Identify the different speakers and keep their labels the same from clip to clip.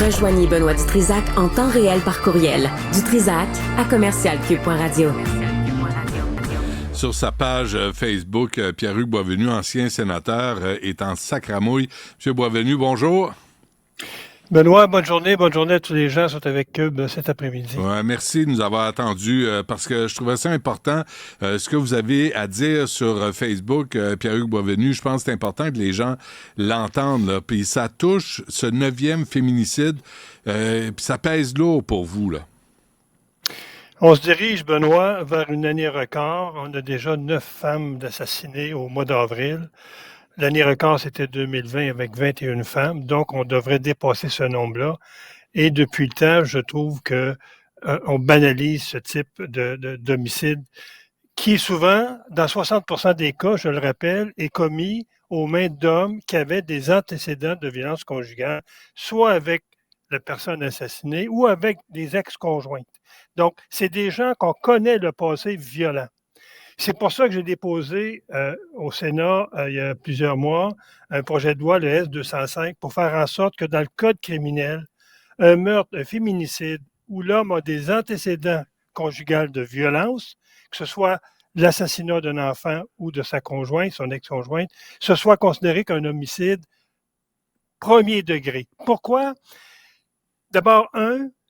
Speaker 1: Rejoignez Benoît Dutrisac en temps réel par courriel. Dutrisac@commercialcube.radio.
Speaker 2: Sur sa page Facebook, Pierre-Hugues Boisvenu, ancien sénateur, est en sacramouille. Monsieur Boisvenu, bonjour.
Speaker 3: Benoît, bonne journée à tous les gens qui sont avec Cube cet après-midi.
Speaker 2: Ouais, merci de nous avoir attendus parce que je trouvais ça important. Ce que vous avez à dire sur Facebook, Pierre-Hugues Boisvenu, je pense que c'est important que les gens l'entendent. Là. Puis ça touche ce 9e féminicide, puis ça pèse lourd pour vous, là.
Speaker 3: On se dirige, Benoît, vers une année record. On a déjà 9 femmes assassinées au mois d'avril. L'année record, c'était 2020 avec 21 femmes, donc on devrait dépasser ce nombre-là. Et depuis le temps, je trouve que on banalise ce type d'homicide qui souvent, dans 60% des cas, je le rappelle, est commis aux mains d'hommes qui avaient des antécédents de violence conjugale, soit avec la personne assassinée ou avec des ex-conjointes. Donc, c'est des gens qu'on connaît le passé violent. C'est pour ça que j'ai déposé au Sénat, il y a plusieurs mois, un projet de loi, le S-205, pour faire en sorte que dans le code criminel, un meurtre, un féminicide, où l'homme a des antécédents conjugaux de violence, que ce soit l'assassinat d'un enfant ou de sa conjointe, son ex-conjointe, ce soit considéré qu'un homicide premier degré. Pourquoi? D'abord,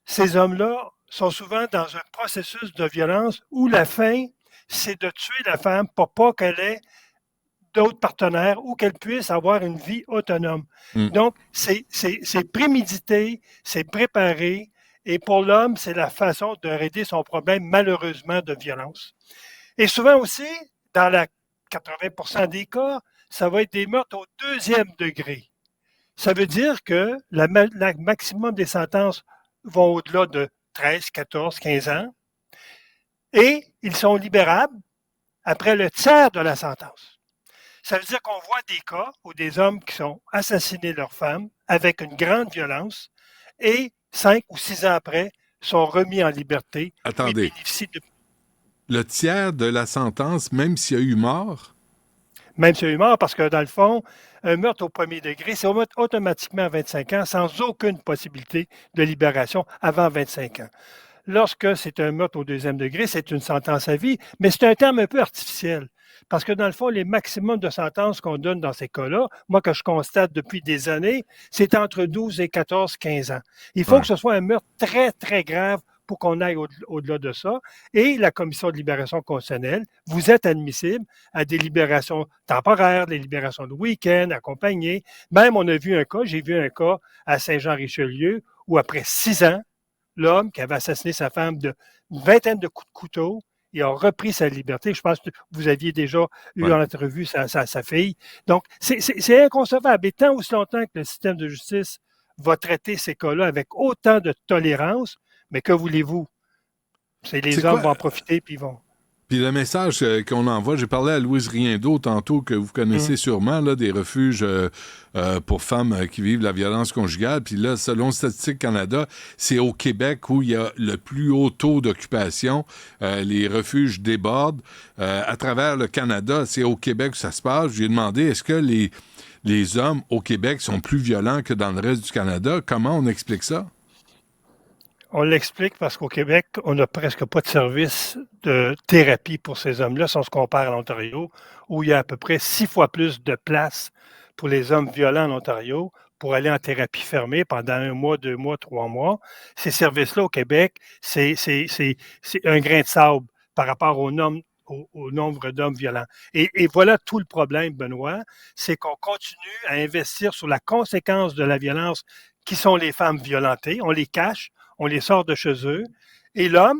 Speaker 3: ces hommes-là sont souvent dans un processus de violence où la fin, c'est de tuer la femme pour pas qu'elle ait d'autres partenaires ou qu'elle puisse avoir une vie autonome. Donc, c'est prémédité, c'est préparé, et pour l'homme, c'est la façon de régler son problème, malheureusement, de violence. Et souvent aussi, dans la 80% des cas, ça va être des meurtres au 2e degré. Ça veut dire que la maximum des sentences vont au-delà de 13, 14, 15 ans. Et ils sont libérables après le tiers de la sentence. Ça veut dire qu'on voit des cas où des hommes qui sont assassinés leur femme avec une grande violence et 5 ou 6 ans après sont remis en liberté.
Speaker 2: Attendez. Le tiers de la sentence, même s'il y a eu mort?
Speaker 3: Même s'il y a eu mort, parce que dans le fond, un meurtre au premier degré, c'est automatiquement à 25 ans sans aucune possibilité de libération avant 25 ans. Lorsque c'est un meurtre au 2e degré, c'est une sentence à vie, mais c'est un terme un peu artificiel. Parce que dans le fond, les maximums de sentences qu'on donne dans ces cas-là, moi que je constate depuis des années, c'est entre 12 et 14, 15 ans. Il faut que ce soit un meurtre très, très grave pour qu'on aille au-delà de ça. Et la Commission de libération conditionnelle, vous êtes admissible à des libérations temporaires, des libérations de week-end, accompagnées. Même, on a vu un cas, j'ai vu un cas à Saint-Jean-Richelieu, où après 6 ans, l'homme qui avait assassiné sa femme d'une vingtaine de coups de couteau, il a repris sa liberté. Je pense que vous aviez déjà eu en entrevue sa fille. Donc, c'est inconcevable. Et tant aussi longtemps que le système de justice va traiter ces cas-là avec autant de tolérance, mais que voulez-vous? Les hommes vont en profiter puis ils vont...
Speaker 2: Puis le message qu'on envoie, j'ai parlé à Louise Riendeau tantôt, que vous connaissez sûrement, là, des refuges pour femmes qui vivent la violence conjugale. Puis là, selon Statistique Canada, c'est au Québec où il y a le plus haut taux d'occupation. Les refuges débordent. À travers le Canada, c'est au Québec que ça se passe. J'ai demandé, est-ce que les hommes au Québec sont plus violents que dans le reste du Canada? Comment on explique ça?
Speaker 3: On l'explique parce qu'au Québec, on n'a presque pas de service de thérapie pour ces hommes-là si on se compare à l'Ontario, où il y a à peu près 6 fois plus de places pour les hommes violents en Ontario pour aller en thérapie fermée pendant 1 mois, 2 mois, 3 mois. Ces services-là au Québec, c'est un grain de sable par rapport au nombre d'hommes violents. Et voilà tout le problème, Benoît, c'est qu'on continue à investir sur la conséquence de la violence qui sont les femmes violentées. On les cache. On les sort de chez eux. Et l'homme,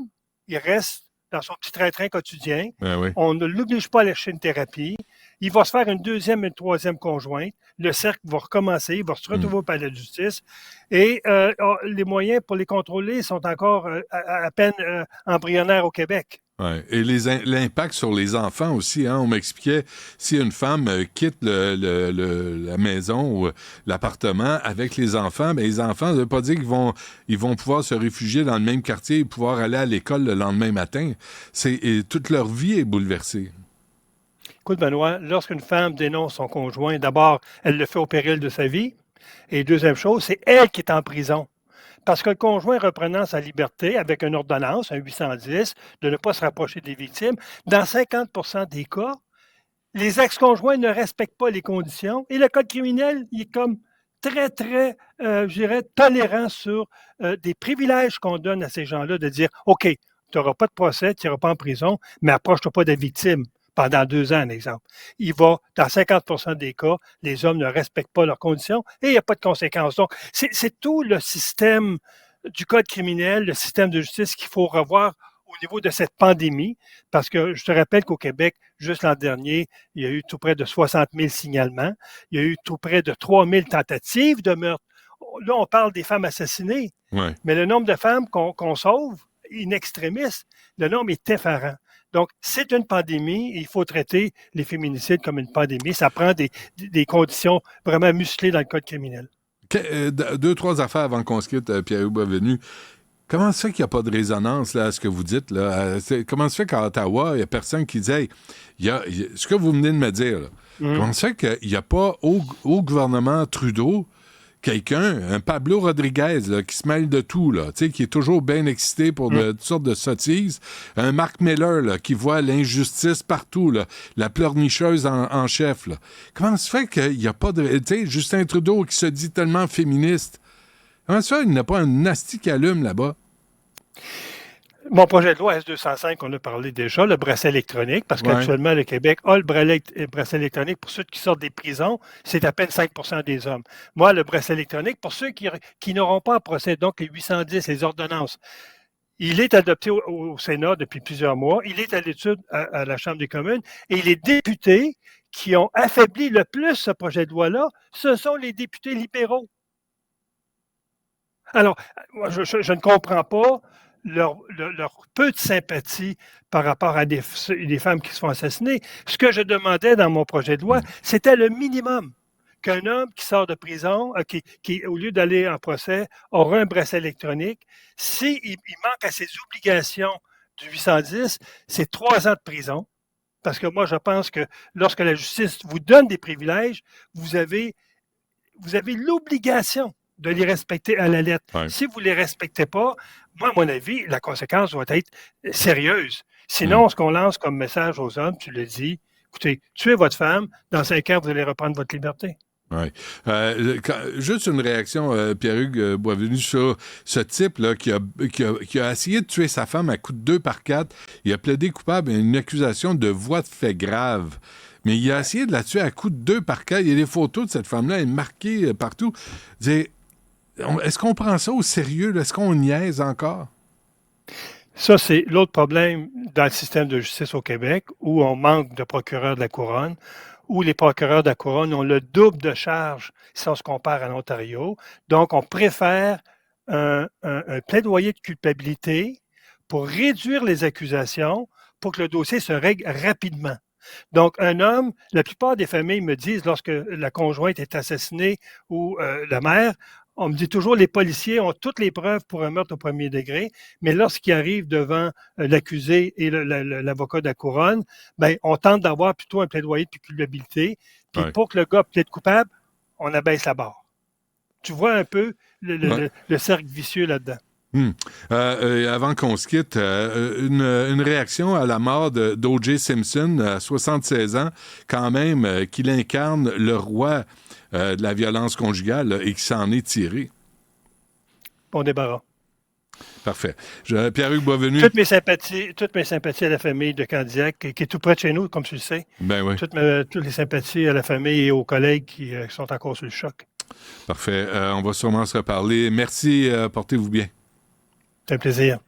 Speaker 3: il reste dans son petit train-train quotidien. On ne l'oblige pas à aller chercher une thérapie. Il va se faire une 2e et une 3e conjointe. Le cercle va recommencer. Il va se retrouver au palais de justice. Et les moyens pour les contrôler sont encore à peine embryonnaires au Québec.
Speaker 2: Ouais. Et l'impact sur les enfants aussi, hein? On m'expliquait, si une femme quitte la maison ou l'appartement avec les enfants, bien, les enfants, ça ne veut pas dire qu'ils vont pouvoir se réfugier dans le même quartier et pouvoir aller à l'école le lendemain matin. Toute leur vie est bouleversée.
Speaker 3: Écoute, Benoît, lorsqu'une femme dénonce son conjoint, d'abord, elle le fait au péril de sa vie. Et deuxième chose, c'est elle qui est en prison. parce que le conjoint reprenant sa liberté avec une ordonnance, un 810, de ne pas se rapprocher des victimes, dans 50% des cas, les ex-conjoints ne respectent pas les conditions et le code criminel, il est comme très, très, je dirais, tolérant sur des privilèges qu'on donne à ces gens-là de dire, OK, tu n'auras pas de procès, tu n'iras pas en prison, mais approche-toi pas des victimes pendant 2 ans, un exemple. Il va, dans 50% des cas, les hommes ne respectent pas leurs conditions et il n'y a pas de conséquences. Donc, c'est tout le système du code criminel, le système de justice qu'il faut revoir au niveau de cette pandémie, parce que je te rappelle qu'au Québec, juste l'an dernier, il y a eu tout près de 60 000 signalements, il y a eu tout près de 3 000 tentatives de meurtre. Là, on parle des femmes assassinées, mais le nombre de femmes qu'on sauve, in extremis, le nombre est effarant. Donc, c'est une pandémie et il faut traiter les féminicides comme une pandémie. Ça prend des conditions vraiment musclées dans le code criminel.
Speaker 2: 2-3 affaires avant qu'on se quitte, Pierre-Hugues Boisvenu. Comment se fait qu'il n'y a pas de résonance là, à ce que vous dites? Là? Comment se fait qu'à Ottawa, il n'y a personne qui dit hey, ce que vous venez de me dire, là, comment se fait qu'il n'y a pas au gouvernement Trudeau quelqu'un, un Pablo Rodriguez là, qui se mêle de tout, là, qui est toujours bien excité pour toutes sortes de sottises, un Mark Miller là, qui voit l'injustice partout, là, la pleurnicheuse en chef. Là. Comment se fait qu'il n'y a pas de... Justin Trudeau qui se dit tellement féministe, comment ça, il n'a pas un nasty qui allume là-bas?
Speaker 3: Mon projet de loi S205, on a parlé déjà, le bracelet électronique, parce qu'actuellement, le Québec a le bracelet électronique pour ceux qui sortent des prisons, c'est à peine 5% des hommes. Moi, le bracelet électronique, pour ceux qui n'auront pas à procès, donc les 810, les ordonnances, il est adopté au Sénat depuis plusieurs mois, il est à l'étude à la Chambre des communes, et les députés qui ont affaibli le plus ce projet de loi-là, ce sont les députés libéraux. Alors, je ne comprends pas leur peu de sympathie par rapport à des femmes qui se font assassiner. Ce que je demandais dans mon projet de loi, c'était le minimum qu'un homme qui sort de prison, qui au lieu d'aller en procès, aura un bracelet électronique. S'il manque à ses obligations du 810, c'est 3 ans de prison. Parce que moi, je pense que lorsque la justice vous donne des privilèges, vous avez l'obligation de les respecter à la lettre. Ouais. Si vous ne les respectez pas, moi, à mon avis, la conséquence doit être sérieuse. Sinon, ce qu'on lance comme message aux hommes, tu le dis, écoutez, tuez votre femme, dans 5 ans, vous allez reprendre votre liberté.
Speaker 2: Oui. Juste une réaction, Pierre-Hugues Boisvenu, sur ce type-là qui a essayé de tuer sa femme à coups de 2 par 4. Il a plaidé coupable à une accusation de voie de fait grave. Mais il a essayé de la tuer à coups de 2 par 4. Il y a des photos de cette femme-là, elle est marquée partout. Est-ce qu'on prend ça au sérieux? Là? Est-ce qu'on niaise encore?
Speaker 3: Ça, c'est l'autre problème dans le système de justice au Québec, où on manque de procureurs de la Couronne, où les procureurs de la Couronne ont le double de charges si on se compare à l'Ontario. Donc, on préfère un plaidoyer de culpabilité pour réduire les accusations, pour que le dossier se règle rapidement. Donc, un homme, la plupart des familles me disent, lorsque la conjointe est assassinée ou la mère, on me dit toujours, les policiers ont toutes les preuves pour un meurtre au premier degré, mais lorsqu'ils arrivent devant l'accusé et l'avocat de la Couronne, ben, on tente d'avoir plutôt un plaidoyer de culpabilité. Puis pour que le gars plaide coupable, on abaisse la barre. Tu vois un peu le cercle vicieux là-dedans.
Speaker 2: Avant qu'on se quitte, une réaction à la mort d'O.J. Simpson, à 76 ans, quand même, qu'il incarne le roi de la violence conjugale là, et qui s'en est tiré.
Speaker 3: Bon débarras.
Speaker 2: Parfait. Pierre-Hugues Boisvenu.
Speaker 3: Toutes mes sympathies à la famille de Candiac, qui est tout près de chez nous, comme tu le sais.
Speaker 2: Ben oui.
Speaker 3: Toutes les sympathies à la famille et aux collègues qui sont encore sous le choc.
Speaker 2: Parfait. On va sûrement se reparler. Merci. Portez-vous bien.
Speaker 3: C'est un plaisir.